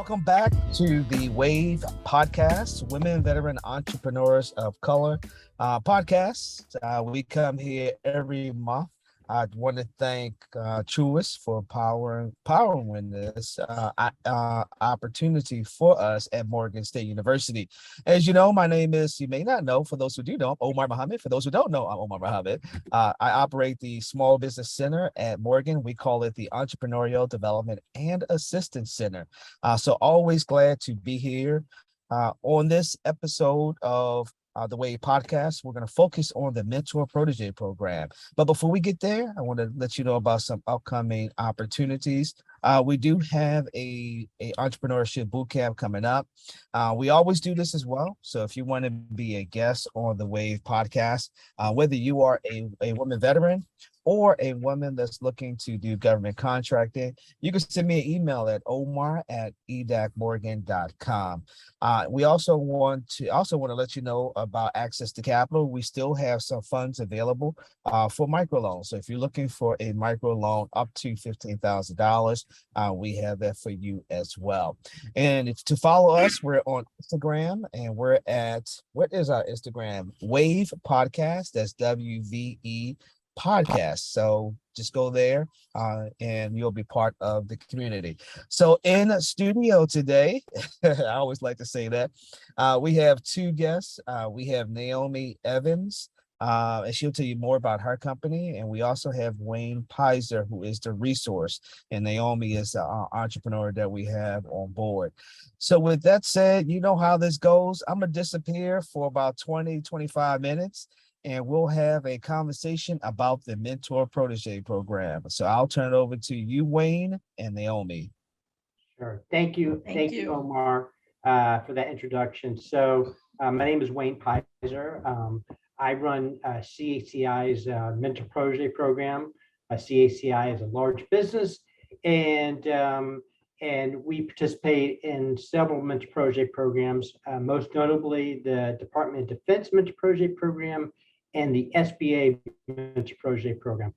Welcome back to the WAVE podcast, Women Veteran Entrepreneurs of Color podcast. We come here every month. I want to thank Truist for powering this opportunity for us at Morgan State University. As you know, my name is, you may not know, for those who do know, I'm Omar Muhammad. For those who don't know, I'm Omar Muhammad. I operate the Small Business Center at Morgan. We call it the Entrepreneurial Development and Assistance Center. So always glad to be here on this episode of the WAVE podcast. We're going to focus on the Mentor Protege program. But before we get there, I want to let you know about some upcoming opportunities. We do have a entrepreneurship bootcamp coming up. We always do this as well. So if you want to be a guest on the WAVE podcast, whether you are a woman veteran or a woman that's looking to do government contracting, you can send me an email at omar@edacmorgan.com. We also want to let you know about access to capital. We still have some funds available for microloans. So if you're looking for a microloan up to $15,000, we have that for you as well. And to follow us, we're on Instagram, and we're at, what is our Instagram? WAVE Podcast. That's WVE Podcast. So just go there and you'll be part of the community. So in studio today, I always like to say that, we have two guests. We have Naomi Evans, and she'll tell you more about her company. And we also have Wayne Pizer, who is the resource, and Naomi is the entrepreneur that we have on board. So with that said, you know how this goes. I'm gonna disappear for about 20-25 minutes, and we'll have a conversation about the Mentor Protege program. So I'll turn it over to you, Wayne and Naomi. Sure. Thank you. Thank you, Omar, for that introduction. So my name is Wayne Pizer. I run CACI's Mentor Protege program. CACI is a large business, and we participate in several Mentor Protege programs, most notably the Department of Defense Mentor Protege program and the SBA Mentor Protege program.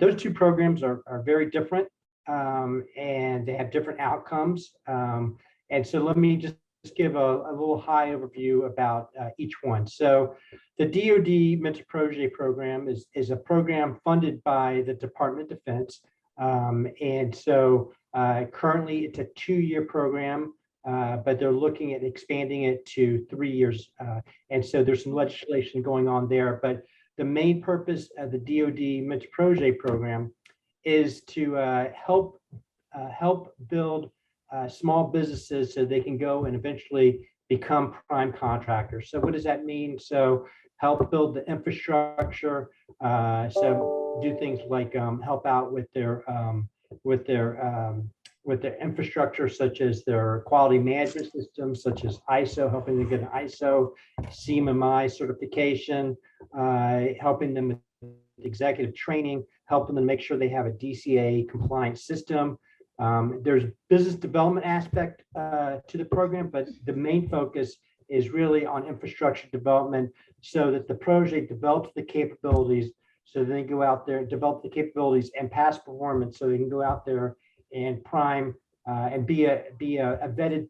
Those two programs are very different, and they have different outcomes. And so let me just give a little high overview about each one. So the DoD Mentor Protege program is a program funded by the Department of Defense. And so currently it's a 2-year program, but they're looking at expanding it to 3 years. And so there's some legislation going on there. But the main purpose of the DoD Mentor Protege program is to help build small businesses so they can go and eventually become prime contractors. So what does that mean? So help build the infrastructure. So do things like help out with their infrastructure, such as their quality management systems, such as ISO, helping them get an ISO, CMMI certification, helping them with executive training, helping them make sure they have a DCA compliant system. There's business development aspect to the program, but the main focus is really on infrastructure development so that the project develops the capabilities, so they go out there, develop the capabilities and past performance, so they can go out there and prime and be a vetted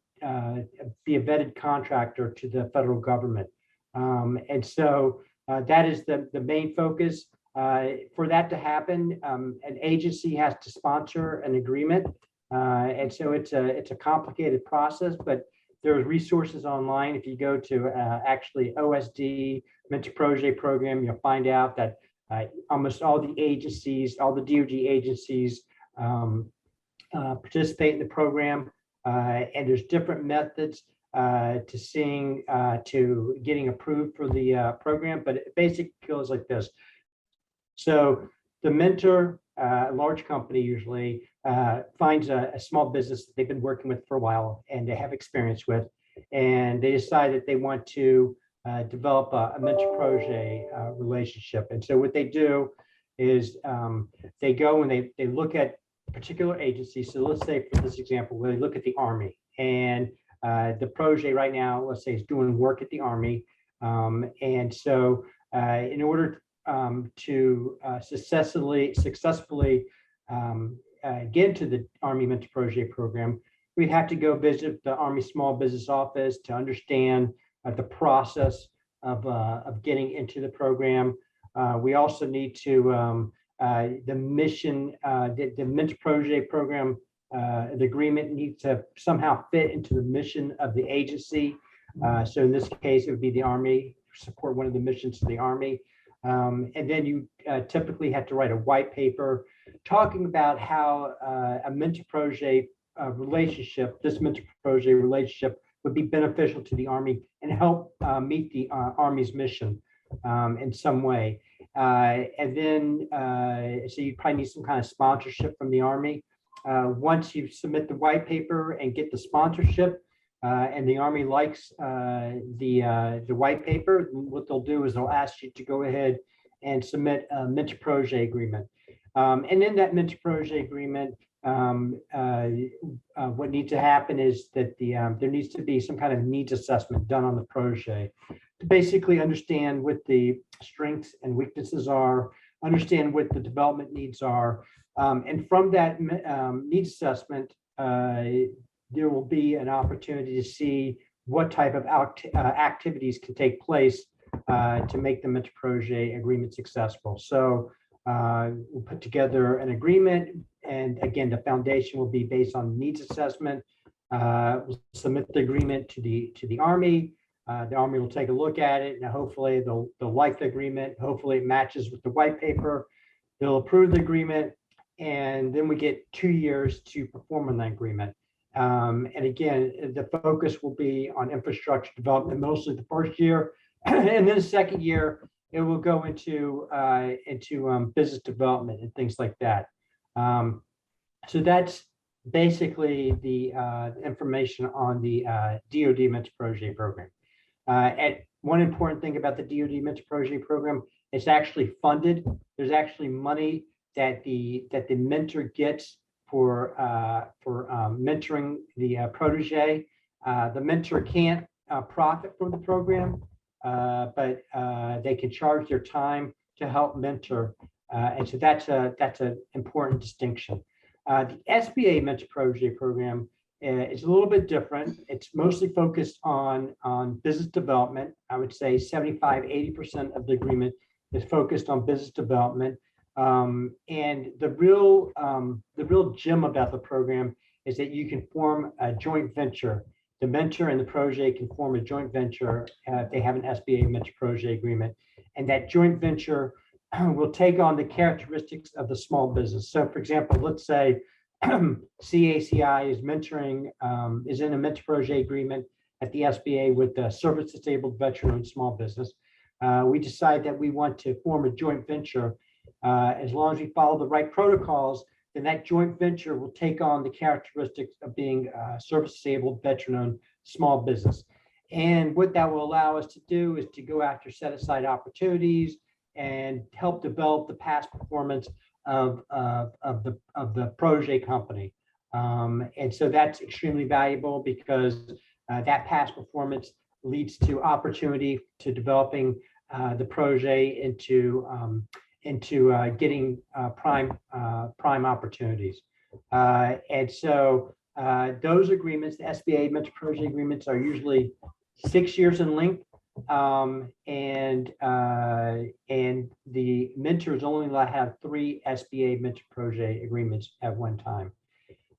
contractor to the federal government. And so that is the main focus. For that to happen, an agency has to sponsor an agreement, and so it's a complicated process. But there's resources online. If you go to actually OSD Mentor Protege program, you'll find out that almost all the agencies, all the DoD agencies, participate in the program, and there's different methods to getting approved for the program. But it basically goes like this. So the mentor, a large company usually, finds a small business that they've been working with for a while and they have experience with, and they decide that they want to develop a mentor protege relationship. And so what they do is they go and they look at particular agencies. So let's say, for this example, they look at the Army, and the protege right now, let's say, is doing work at the Army. And so in order to successfully get into the Army Mentor Protege program, we'd have to go visit the Army Small Business Office to understand the process of getting into the program. We also need to, the mission, the Mentor Protege program, the agreement needs to somehow fit into the mission of the agency. So in this case, it would be the Army, support one of the missions of the Army. And then you typically have to write a white paper talking about how a mentor protege relationship, this mentor protege relationship would be beneficial to the Army and help meet the Army's mission in some way. And then, so you probably need some kind of sponsorship from the Army. Once you submit the white paper and get the sponsorship, and the Army likes the white paper, what they'll do is they'll ask you to go ahead and submit a mentor protege agreement. And in that mentor protege agreement, what needs to happen is that there needs to be some kind of needs assessment done on the protege to basically understand what the strengths and weaknesses are, understand what the development needs are. And from that needs assessment, there will be an opportunity to see what type of activities can take place to make the mentor protege agreement successful. So we'll put together an agreement, and again, the foundation will be based on needs assessment. We'll submit the agreement to the Army. The Army will take a look at it, and hopefully they'll like the agreement. Hopefully it matches with the white paper. They'll approve the agreement, and then we get 2 years to perform on that agreement. And again, the focus will be on infrastructure development, mostly the first year, and then the second year it will go into business development and things like that. So that's basically the information on the DoD Mentor Protege program. And one important thing about the DoD Mentor Protege program, it's actually funded. There's actually money that the mentor gets for mentoring the protege. The mentor can't profit from the program, but they can charge their time to help mentor, and so that's an important distinction. The SBA Mentor Protege program is a little bit different. It's mostly focused on business development. I would say 75–80% of the agreement is focused on business development. And the real gem about the program is that you can form a joint venture. The mentor and the protege can form a joint venture if they have an SBA Mentor Protege agreement, and that joint venture will take on the characteristics of the small business. So, for example, let's say CACI is mentoring, is in a mentor protege agreement at the SBA with the service disabled veteran-owned small business. We decide that we want to form a joint venture. As long as we follow the right protocols, then that joint venture will take on the characteristics of being a service-disabled, veteran-owned small business. And what that will allow us to do is to go after set-aside opportunities and help develop the past performance of the protege company. And so that's extremely valuable because that past performance leads to opportunity to developing the protege into getting prime opportunities. And so those agreements, the SBA Mentor Protege agreements, are usually 6 years in length, and the mentors only allowed to have 3 SBA Mentor Protege agreements at one time.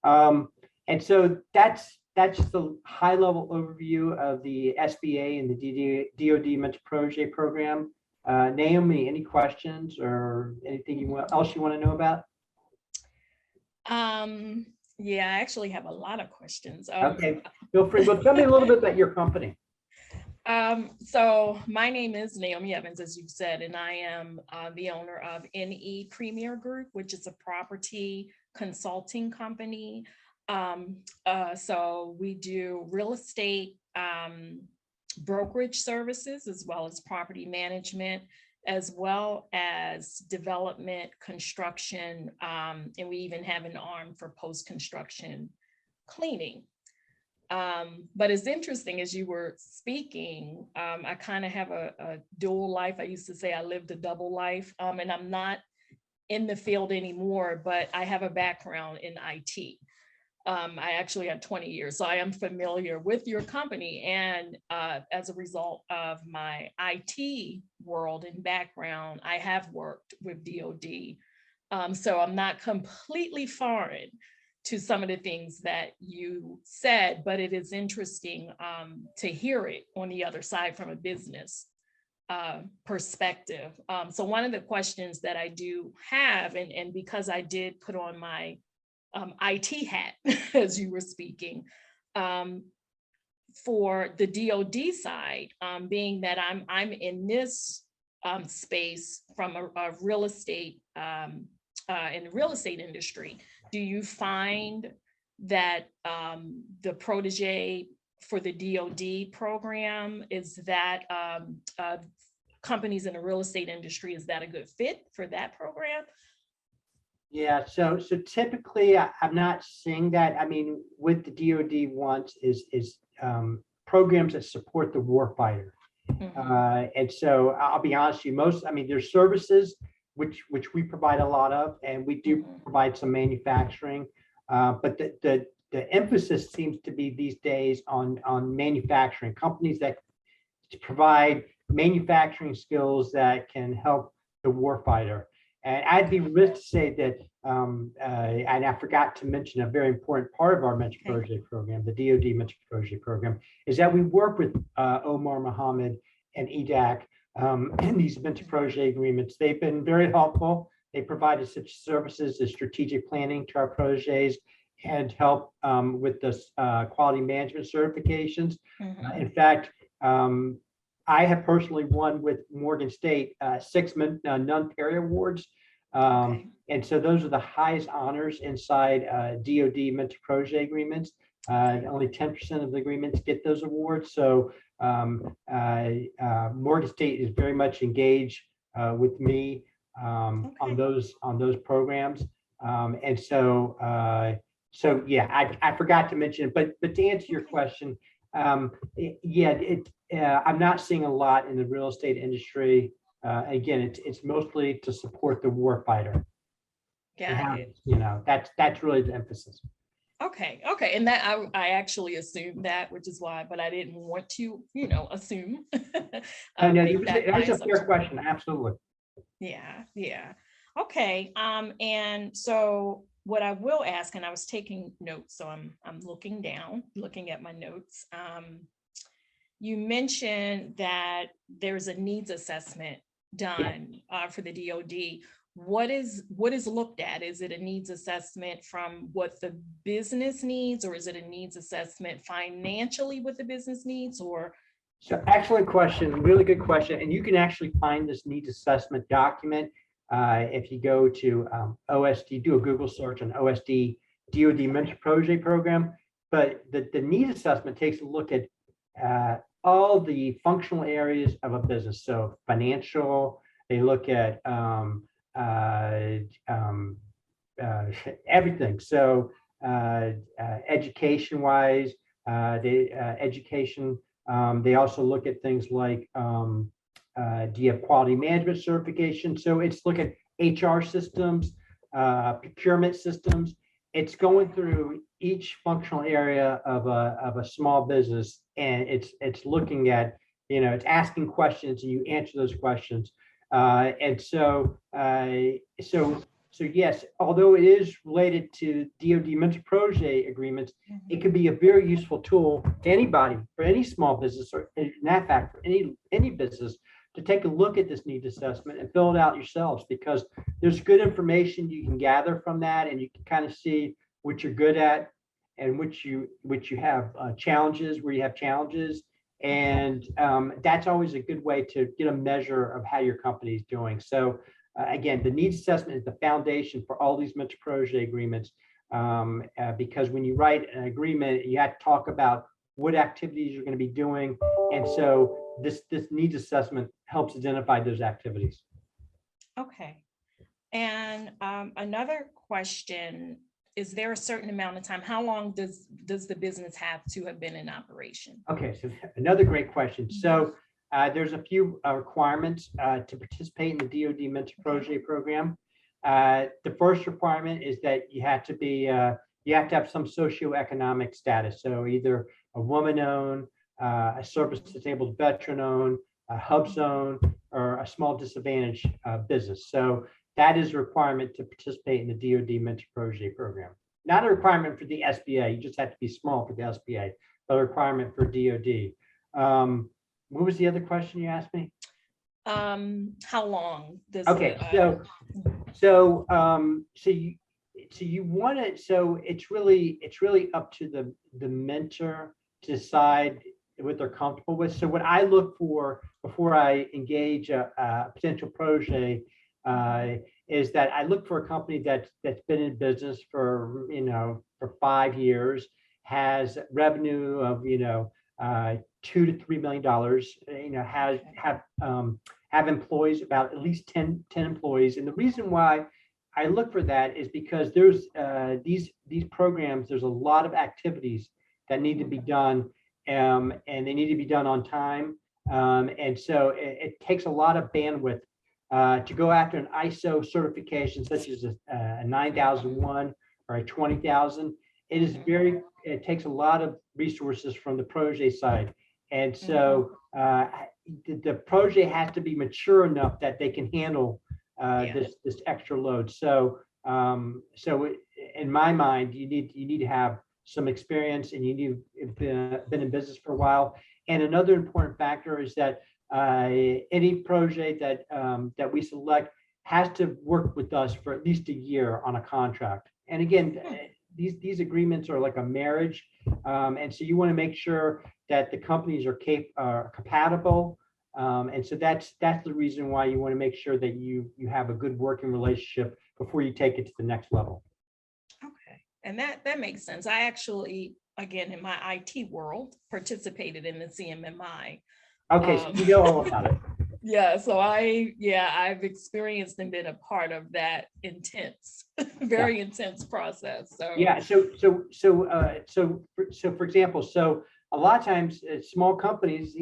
And so that's the high level overview of the SBA and the DoD Mentor Protege program. Naomi, any questions or anything else you want to know about? Yeah, I actually have a lot of questions. Okay, feel free. Well, tell me a little bit about your company. So my name is Naomi Evans, as you said, and I am the owner of NE Premier Group, which is a property consulting company. So we do real estate brokerage services, as well as property management, as well as development, construction, and we even have an arm for post-construction cleaning. But it's interesting, as you were speaking, I kind of have a dual life. I used to say I lived a double life, and I'm not in the field anymore, but I have a background in IT. I actually had 20 years, so I am familiar with your company. And as a result of my IT world and background, I have worked with DoD. So I'm not completely foreign to some of the things that you said, but it is interesting to hear it on the other side from a business perspective. So one of the questions that I do have, and because I did put on my IT hat as you were speaking, for the DoD side, being that I'm in this space from a real estate in the real estate industry, do you find that the Protege for the DoD program, is that companies in the real estate industry, is that a good fit for that program? Yeah, so typically I'm not seeing that. I mean, what the DoD wants is programs that support the warfighter. And so I'll be honest with you, there's services which we provide a lot of, and we do provide some manufacturing, but the emphasis seems to be these days on manufacturing, companies that provide manufacturing skills that can help the warfighter. And I'd be remiss to say that, and I forgot to mention a very important part of our Mentor Protege program, the DoD Mentor Protege program, is that we work with Omar Mohammed and EDAC in these Mentor Protege agreements. They've been very helpful. They provided such services as strategic planning to our proteges and help with the quality management certifications. In fact, I have personally won with Morgan State 6 non-Perry awards. And so those are the highest honors inside DoD Mentor Protege agreements. Only 10% of the agreements get those awards. So Morgan State is very much engaged with me on those programs. And so yeah, I forgot to mention it, but to answer your question, I'm not seeing a lot in the real estate industry. Again, it's mostly to support the warfighter. That's really the emphasis. Okay, and that I actually assumed that, which is why, but I didn't want to, assume. No, that's a fair question. Absolutely. Yeah. Okay. And so what I will ask, and I was taking notes, so I'm looking at my notes. You mentioned that there's a needs assessment done for the DoD. What is looked at? Is it a needs assessment from what the business needs, or is it a needs assessment financially what the business needs? Or so excellent question, really good question. And you can actually find this needs assessment document if you go to OSD, do a Google search on OSD DoD Mentor Protege program. But the needs assessment takes a look at all the functional areas of a business. So financial, they look at everything. So education-wise, they also look at things like, do you have quality management certification? So it's look at HR systems, procurement systems. It's going through each functional area of a small business, and it's looking at, it's asking questions and you answer those questions. And so yes, although it is related to DoD Mentor Protege agreements, it could be a very useful tool to anybody, for any small business, or in that fact, for any business, to take a look at this needs assessment and fill it out yourselves, because there's good information you can gather from that, and you can kind of see what you're good at and which you have challenges, where you have challenges. And that's always a good way to get a measure of how your company is doing. So again, the needs assessment is the foundation for all these Mentor Protege agreements, because when you write an agreement, you have to talk about what activities you're going to be doing. And so this needs assessment helps identify those activities. Okay. And another question, is there a certain amount of time? How long does the business have to have been in operation? Okay, so another great question. So there's a few requirements to participate in the DoD Mentor Protege program. The first requirement is that you have to be you have to have some socioeconomic status. So either a woman-owned, a service-disabled veteran-owned, a hub zone, or a small disadvantaged business. So that is a requirement to participate in the DoD Mentor Protege program. Not a requirement for the SBA. You just have to be small for the SBA, but a requirement for DoD. What was the other question you asked me? How long does Okay, so you want to, so it's really up to the mentor to decide what they're comfortable with. So what I look for before I engage a potential protege is that I look for a company that's been in business for for 5 years, has revenue of $2 to $3 million, have employees, about at least 10 employees. And the reason why I look for that is because there's these programs, there's a lot of activities that need to be done, and they need to be done on time. And so it takes a lot of bandwidth to go after an ISO certification such as a 9001 or a 20000. It takes a lot of resources from the protege side. And so the protege has to be mature enough that they can handle this extra load. So in my mind, you need to have some experience, and you need to have been in business for a while. And another important factor is that any protege that we select has to work with us for at least a year on a contract. And again, these agreements are like a marriage, and so you want to make sure that the companies are compatible. And so that's the reason why you want to make sure that you have a good working relationship before you take it to the next level. Okay, and that makes sense. I actually, again, in my IT world, participated in the CMMI. Okay, so you know all about it. Yeah, so I've experienced and been a part of that intense, very intense process. So yeah, so for example, so a lot of times small companies,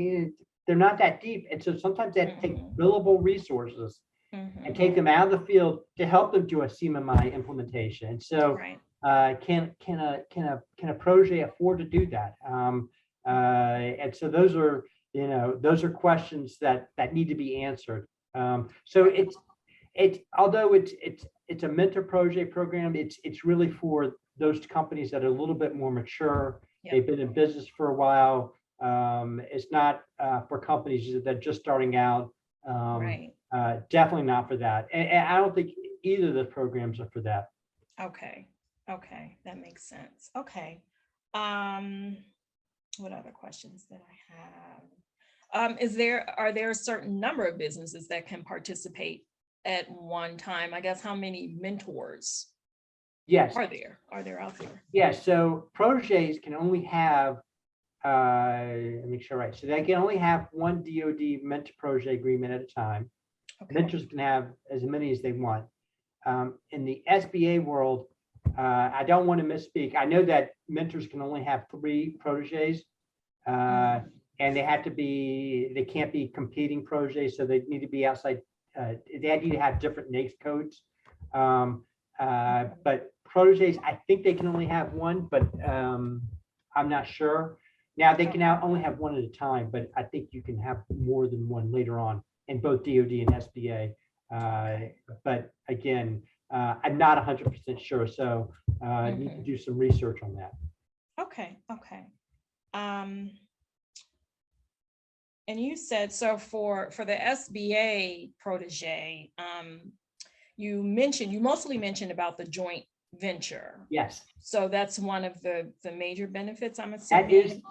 they're not that deep, and so sometimes they have to take billable resources and take them out of the field to help them do a CMMI implementation. And so can a protege afford to do that? And so those are questions that need to be answered. So although it's a mentor protege program, it's really for those companies that are a little bit more mature. They've been in business for a while. It's not for companies that are just starting out. Definitely not for that. And I don't think either of the programs are for that. Okay, that makes sense. Okay. What other questions did I have? Are there a certain number of businesses that can participate at one time? I guess how many mentors? Yes. Are there out there? Yes. So proteges can only have, let me make sure right. So they can only have one DoD mentor protege agreement at a time. Okay. Mentors can have as many as they want. In the SBA world, I don't want to misspeak. I know that mentors can only have 3 proteges, and they can't be competing proteges, so they need to be outside. They need to have different NAICS codes. But proteges, I think they can only have one, but I'm not sure. Now they can now only have one at a time, but I think you can have more than one later on in both DoD and SBA. But again, I'm not 100% sure, so I need to do some research on that. Okay. And you said, so for the SBA protege, you mostly mentioned about the joint venture. Yes. So that's one of the major benefits, I'm assuming? That is,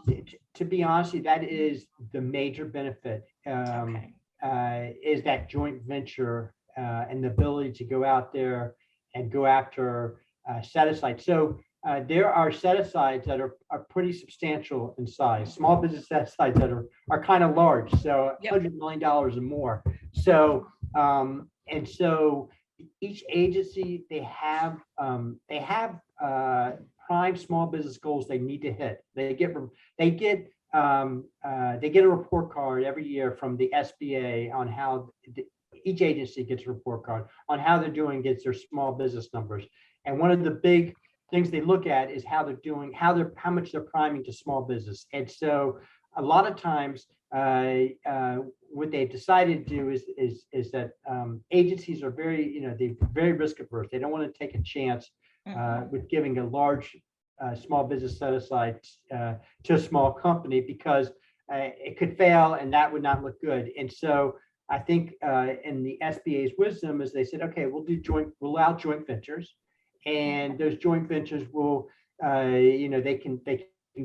to be honest, that is the major benefit, is that joint venture and the ability to go out there and go after set-asides. So there are set-asides that are pretty substantial in size, small business set-asides that are kind of large, so $100 million or more. So, and so each agency, they have prime small business goals they need to hit. They get a report card every year from the SBA on how each agency gets a report card on how they're doing against their small business numbers. And one of the big things they look at is how they're doing, how much they're priming to small business. And so a lot of times, what they've decided to do is that agencies are they're very risk averse. They don't want to take a chance with giving a large small business set aside to a small company, because it could fail and that would not look good. And so I think in the SBA's wisdom is they said, okay, we'll allow joint ventures, and those joint ventures will, they can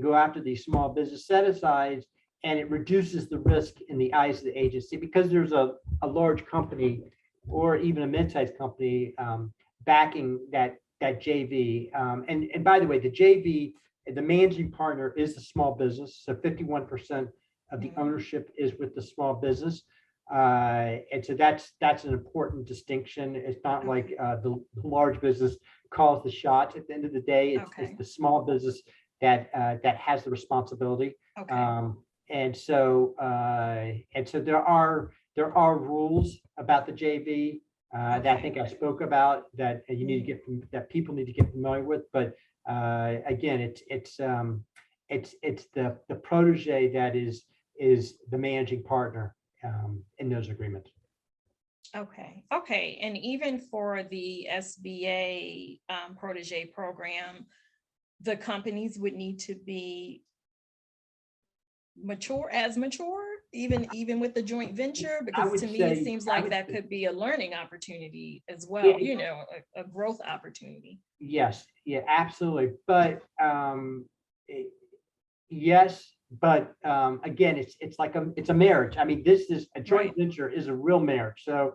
go after these small business set asides, and it reduces the risk in the eyes of the agency, because there's a large company or even a mid-sized company backing that JV. And by the way, the JV, the managing partner is the small business. So 51% of the ownership is with the small business. And so that's an important distinction. It's not like the large business calls the shots. At the end of the day, it's the small business that has the responsibility. And so there are rules about the JV that I think I spoke about that you need to that people need to get familiar with. But again, it's the protege that is the managing partner in those agreements. Okay. And even for the SBA protege program, the companies would need to be mature, even with the joint venture, because to me it seems like that could be a learning opportunity as well, a growth opportunity. Yes, yeah, absolutely. But yes, but again, it's like it's a marriage. I mean, this is a joint venture is a real marriage. So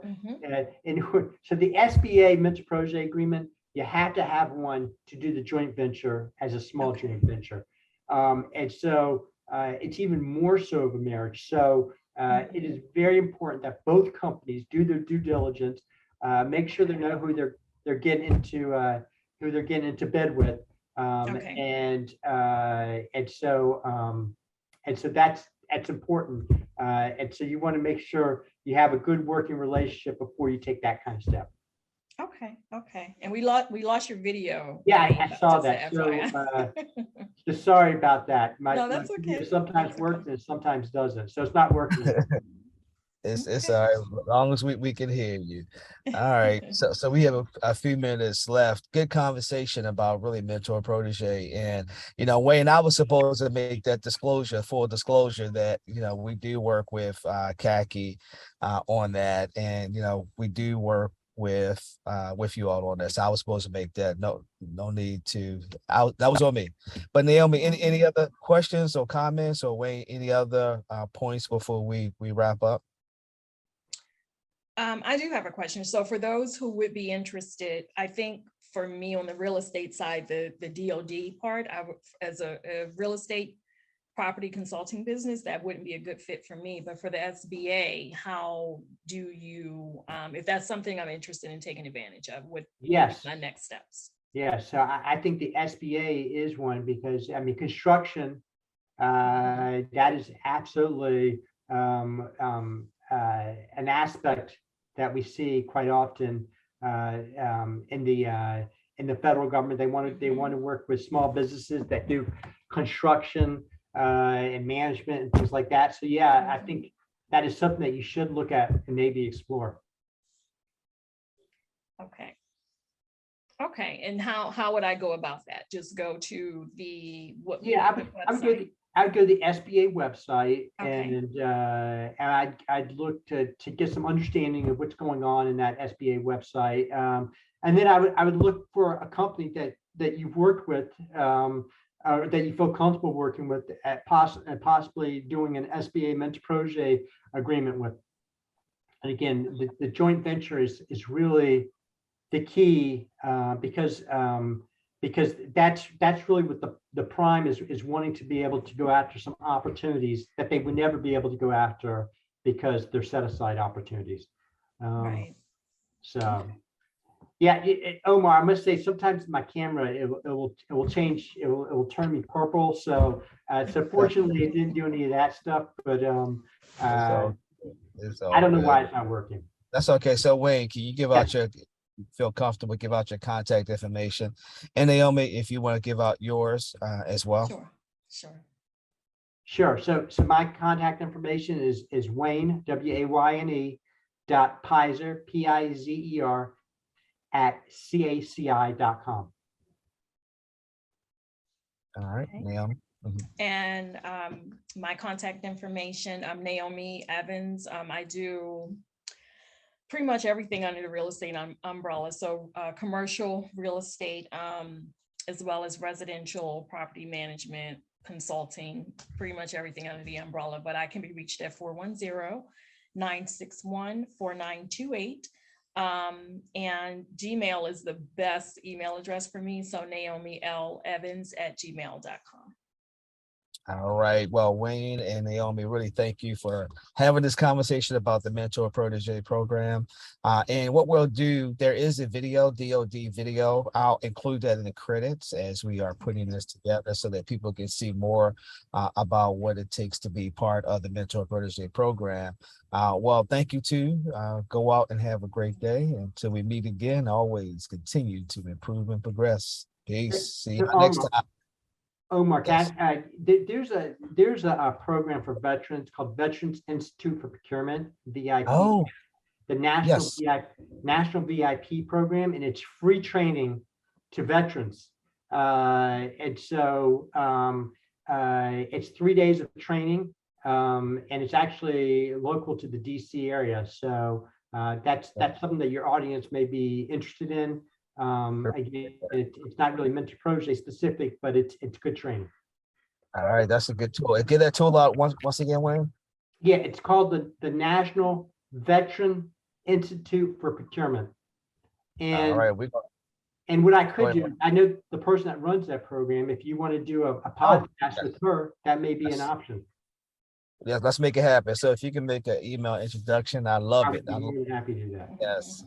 so the SBA mentor protege agreement, you have to have one to do the joint venture as a small joint venture. And so it's even more so of a marriage. So it is very important that both companies do their due diligence, make sure they know who they're getting into bed with, and so that's important. And so you want to make sure you have a good working relationship before you take that kind of step. Okay. And we lost your video. Yeah, I saw that. So just sorry about that. No, that's okay. Sometimes works and sometimes doesn't. So it's not working. It's all right, as long as we can hear you. All right. So we have a few minutes left. Good conversation about really mentor protege. And Wayne, I was supposed to make that full disclosure that we do work with CACI on that, and we do work with you all on this. I was supposed to make that. No need to. That was on me. But Naomi, any other questions or comments, or Wayne, any other points before we wrap up? I do have a question. So for those who would be interested, I think for me on the real estate side, the DOD part, as a real estate property consulting business, that wouldn't be a good fit for me. But for the SBA, how do you, if that's something I'm interested in taking advantage of, what are my next steps? Yeah, so I think the SBA is one, because I mean, construction, that is absolutely an aspect that we see quite often in the federal government. They want to work with small businesses that do construction and management and things like that. So yeah, I think that is something that you should look at and maybe explore. Okay. And how would I go about that? Just go to the I would go to the SBA website, and I'd look to get some understanding of what's going on in that SBA website, and then I would look for a company that you've worked with, or that you feel comfortable working with, and possibly doing an SBA mentor protege agreement with. And again, the joint venture is really the key, because that's really what the prime is wanting to be able to go after some opportunities that they would never be able to go after because they're set aside opportunities. So yeah, Omar, I must say sometimes my camera it will change, it will turn me purple. So fortunately it didn't do any of that stuff, but I don't know why it's not working. That's okay. So Wayne, can you give out feel comfortable, give out your contact information. And Naomi, if you want to give out yours as well. Sure. Sure. So my contact information is Wayne, WAYNE .Pizer, PIZER @CACI.com. All right, Okay. Naomi. And my contact information, I'm Naomi Evans. I do pretty much everything under the real estate umbrella. So commercial real estate, as well as residential property management, consulting, pretty much everything under the umbrella. But I can be reached at 410-961-4928. And Gmail is the best email address for me. So NaomiLEvans@gmail.com. All right. Well, Wayne and Naomi, really thank you for having this conversation about the Mentor Protege program. And what we'll do, there is a video, DOD video. I'll include that in the credits as we are putting this together so that people can see more about what it takes to be part of the Mentor Protege program. Well, thank you too. Go out and have a great day. Until we meet again, always continue to improve and progress. Peace. See you next time. Omar, Yes. there's a program for veterans called Veterans Institute for Procurement, VIP. Oh, The national yes. national VIP program, and it's free training to veterans. And so it's 3 days of training, and it's actually local to the DC area. So that's something that your audience may be interested in. Again, it's not really meant to Protege specific, but it's good training. All right, that's a good tool. Get that tool out once again, Wayne. Yeah, it's called the National Veteran Institute for Procurement. And all right, and what I could do, I know the person that runs that program. If you want to do a podcast with her, that may be an option. Yeah, let's make it happen. So if you can make an email introduction, I love it. I'm really happy to do that. Yes,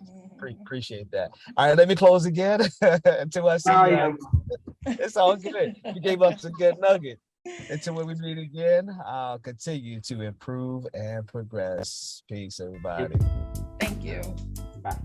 appreciate that. All right, let me close again until I see you. Yeah. It's all good. You gave us a good nugget. Until when we meet again, I'll continue to improve and progress. Peace, everybody. Thank you. Bye.